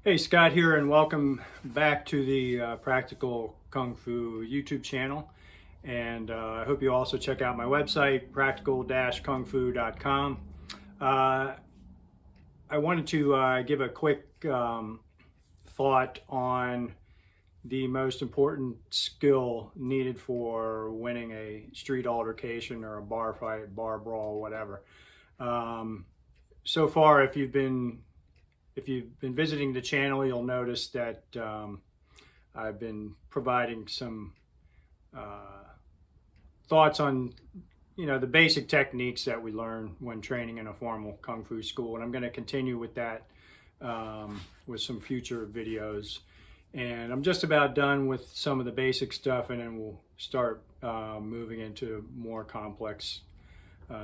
Hey, Scott here, and welcome back to the Practical Kung Fu YouTube channel. And I hope you also check out my website, practical-kungfu.com. I wanted to give a quick thought on the most important skill needed for winning a street altercation or a bar fight, bar brawl, whatever. So far, if you've been visiting the channel, you'll notice that I've been providing some thoughts on, the basic techniques that we learn when training in a formal Kung Fu school. And I'm going to continue with that with some future videos. And I'm just about done with some of the basic stuff, and then we'll start moving into more complex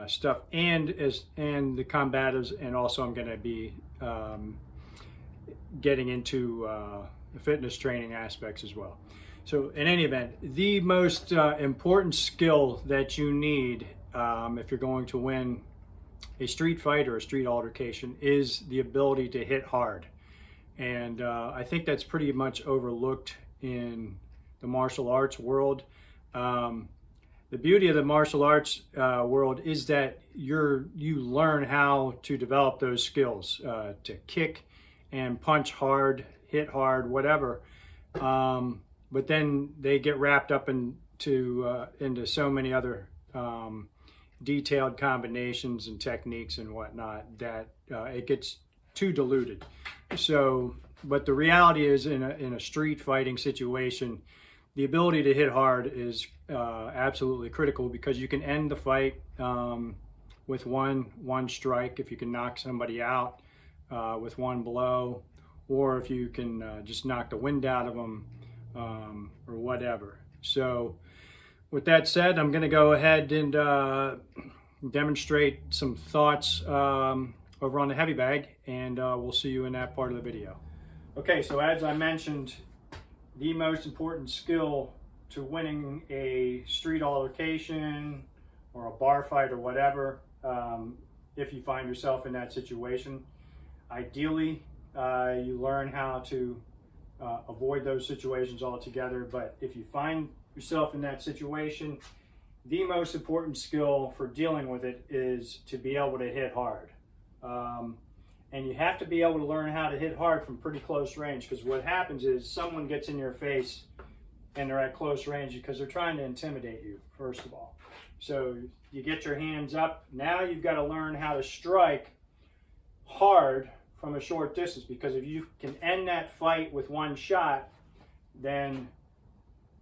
stuff and the combatives, and also I'm going to be getting into the fitness training aspects as well. So in any event, the most important skill that you need if you're going to win a street fight or a street altercation is the ability to hit hard. And I think that's pretty much overlooked in the martial arts world. The beauty of the martial arts world is that you learn how to develop those skills to kick and punch hard, hit hard, whatever. But then they get wrapped up into so many other detailed combinations and techniques and whatnot that it gets too diluted. So, but the reality is, in a street fighting situation, the ability to hit hard is absolutely critical, because you can end the fight with one strike if you can knock somebody out with one blow, or if you can just knock the wind out of them or whatever. So with that said, I'm going to go ahead and demonstrate some thoughts over on the heavy bag, and we'll see you in that part of the video. Okay, so as I mentioned, the most important skill to winning a street altercation or a bar fight or whatever, if you find yourself in that situation, ideally you learn how to avoid those situations altogether. But if you find yourself in that situation, the most important skill for dealing with it is to be able to hit hard. And you have to be able to learn how to hit hard from pretty close range, because what happens is someone gets in your face and they're at close range because they're trying to intimidate you, first of all. So you get your hands up. Now you've got to learn how to strike hard from a short distance, because if you can end that fight with one shot, then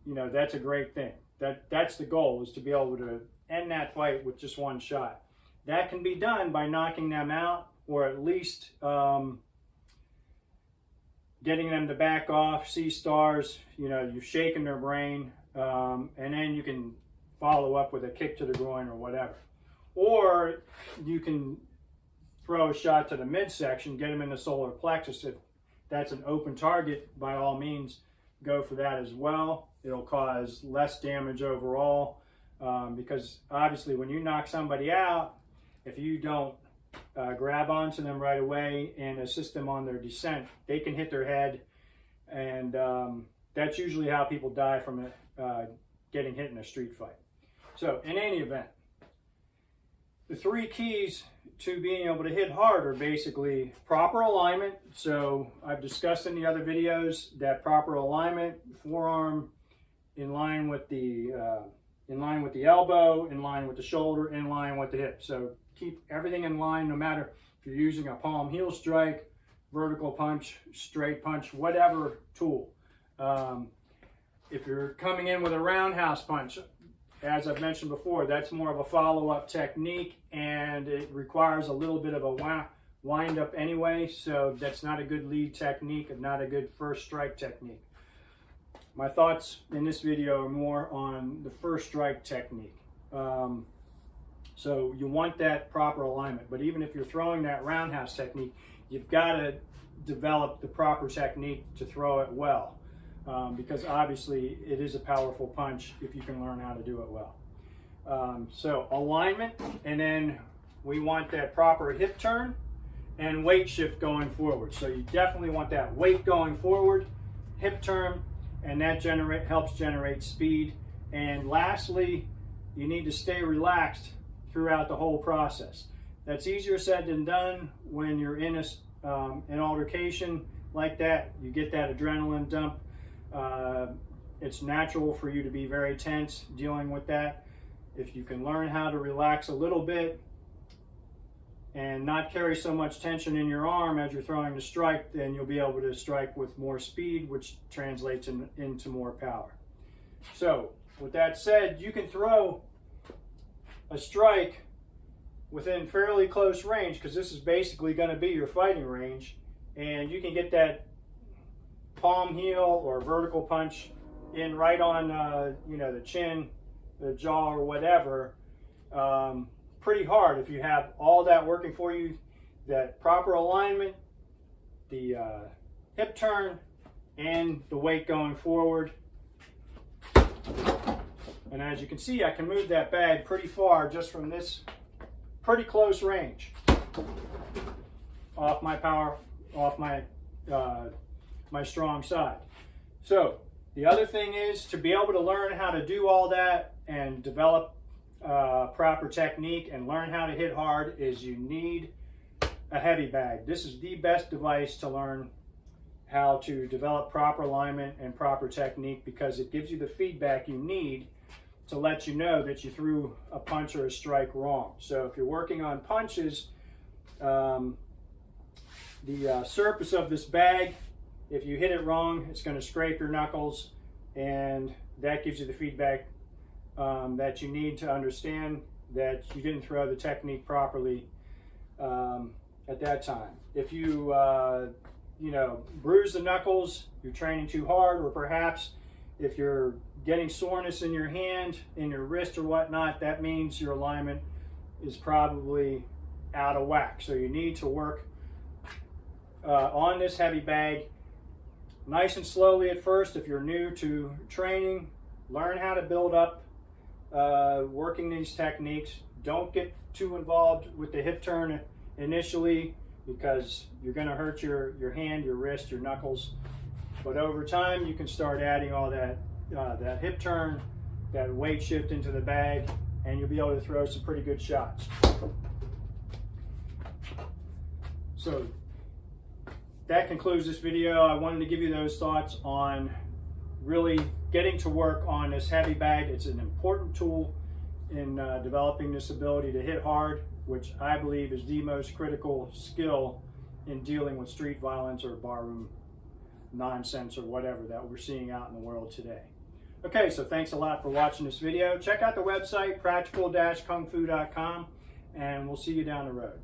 that's a great thing. That's the goal, is to be able to end that fight with just one shot. That can be done by knocking them out, or at least getting them to back off, see stars. You're shaking their brain, and then you can follow up with a kick to the groin or whatever. Or you can throw a shot to the midsection, get them in the solar plexus. If that's an open target, by all means, go for that as well. It'll cause less damage overall, because obviously when you knock somebody out, if you don't grab onto them right away and assist them on their descent, they can hit their head, and that's usually how people die from getting hit in a street fight. So in any event, the three keys to being able to hit hard are basically proper alignment. So I've discussed in the other videos that proper alignment, forearm in line with the elbow, in line with the shoulder, in line with the hip. So keep everything in line, no matter if you're using a palm heel strike, vertical punch, straight punch, whatever tool. If you're coming in with a roundhouse punch, as I've mentioned before, that's more of a follow-up technique, and it requires a little bit of a wind-up anyway, so that's not a good lead technique and not a good first strike technique. My thoughts in this video are more on the first strike technique. So you want that proper alignment, but even if you're throwing that roundhouse technique, you've got to develop the proper technique to throw it well. Because obviously it is a powerful punch if you can learn how to do it well. So alignment, and then we want that proper hip turn, and weight shift going forward. So you definitely want that weight going forward, hip turn, and that helps generate speed. And lastly, you need to stay relaxed throughout the whole process. That's easier said than done when you're in an altercation like that. You get that adrenaline dump. It's natural for you to be very tense dealing with that. If you can learn how to relax a little bit and not carry so much tension in your arm as you're throwing the strike, then you'll be able to strike with more speed, which translates into more power. So with that said, you can throw a strike within fairly close range, because this is basically going to be your fighting range, and you can get that palm heel or vertical punch in right on the chin, the jaw, or whatever, pretty hard if you have all that working for you, that proper alignment, the hip turn, and the weight going forward. And as you can see, I can move that bag pretty far just from this pretty close range off my power, off my my strong side. So the other thing is, to be able to learn how to do all that and develop proper technique and learn how to hit hard, is you need a heavy bag. This is the best device to learn how to develop proper alignment and proper technique, because it gives you the feedback you need to let you know that you threw a punch or a strike wrong. So if you're working on punches, the surface of this bag, if you hit it wrong, it's going to scrape your knuckles, and that gives you the feedback that you need to understand that you didn't throw the technique properly at that time. If you bruise the knuckles, you're training too hard, or perhaps if you're getting soreness in your hand, in your wrist or whatnot, that means your alignment is probably out of whack. So you need to work on this heavy bag nice and slowly at first. If you're new to training, learn how to build up working these techniques. Don't get too involved with the hip turn initially, because you're going to hurt your hand, your wrist, your knuckles. But over time, you can start adding all that hip turn, that weight shift into the bag, and you'll be able to throw some pretty good shots. So that concludes this video. I wanted to give you those thoughts on really getting to work on this heavy bag. It's an important tool in developing this ability to hit hard, which I believe is the most critical skill in dealing with street violence or barroom nonsense or whatever that we're seeing out in the world today. Okay, so thanks a lot for watching this video. Check out the website, practical-kungfu.com, and we'll see you down the road.